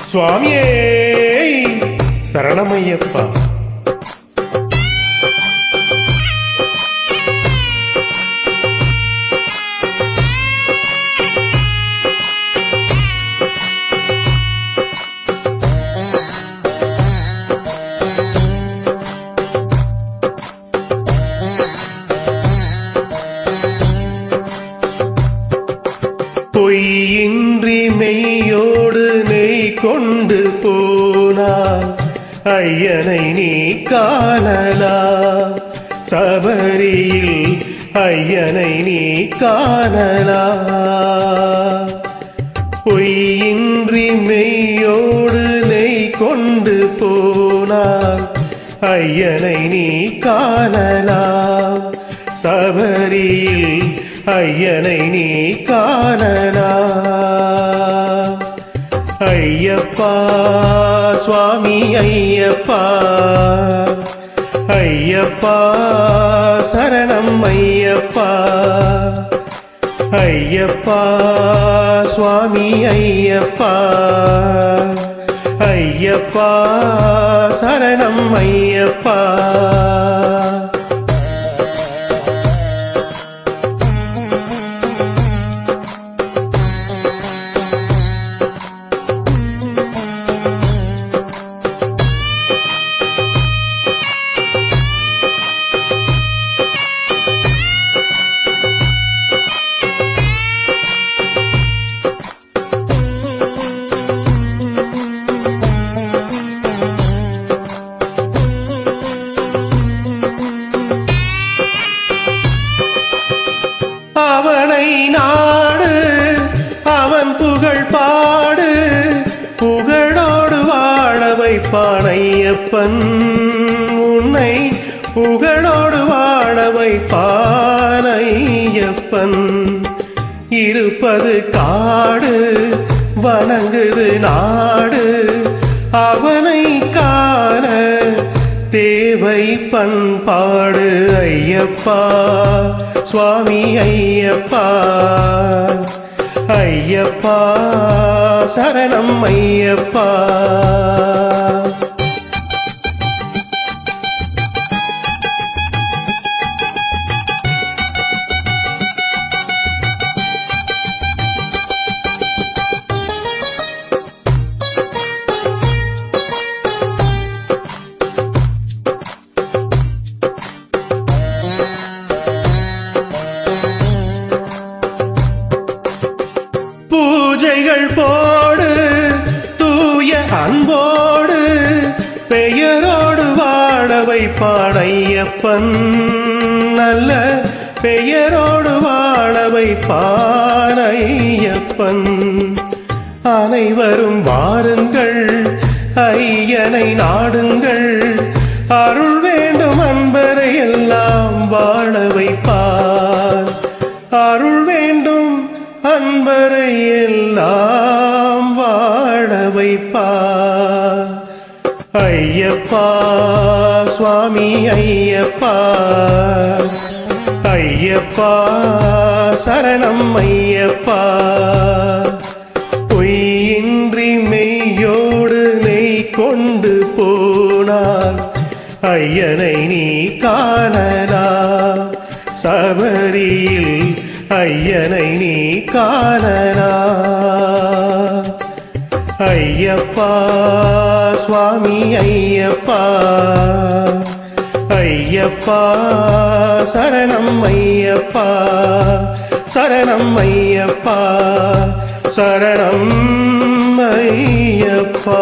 சுவாமியே சரணமையப்பா. பொய்யின்றி மெய்யோடு நெய் கொண்டு போனார் ஐயனை நீ காணலாம். சபரியில் ஐயனை நீ காணலாம். பொய்யின்றி மெய்யோடு நெய் கொண்டு போனார் ஐயனை நீ காணலாம். சபரியில் ஐயனை நீ காணலாம். ஐயப்பா சுவாமி ஐயப்பா, ஐயப்பா சரணம் ஐயப்பா. ஐயப்பா சுவாமி ஐயப்பா, ஐயப்பா சரணம் ஐயப்பா. அவனை நாடு அவன் புகழ் பாடு, புகழோடு வாழ வைப்பான் ஐயப்பன். உன்னை புகழோடு வாழ வைப்பான் ஐயப்பன். இருப்பது காடு வணங்குது நாடு, அவனை காண தேவை பண்பாடு. ஐயப்பா சுவாமி ஐயப்பா, ஐயப்பா சரணம் ஐயப்பா. பூஜைகள் போடு தூய அன்போடு, பெயரோடு வாழ வைப்பான் ஐயப்பன். நல்ல பெயரோடு வாழ வைப்பான் ஐயப்பன். அனைவரும் வாருங்கள் ஐயனை நாடுங்கள், அருள் வேண்டும் அன்பரை எல்லாம் வாழ வைப்பார். அருள் வேண்டும் அன்பரை எல்லாம் வாழ வைப்பார். ஐயப்பா சுவாமி ஐயப்பா, ஐயப்பா சரணம் ஐயப்பா. பொய்யின்றி மெய்யோடு நெய் கொண்டு போனார் ஐயனை நீ காணலாம். சபரியில் ஐயனை நீ காணலாம். ஐயப்பா சுவாமி ஐயப்பா, ஐயப்பா சரணம் ஐயப்பா. சரணம் ஐயப்பா, சரணம் ஐயப்பா.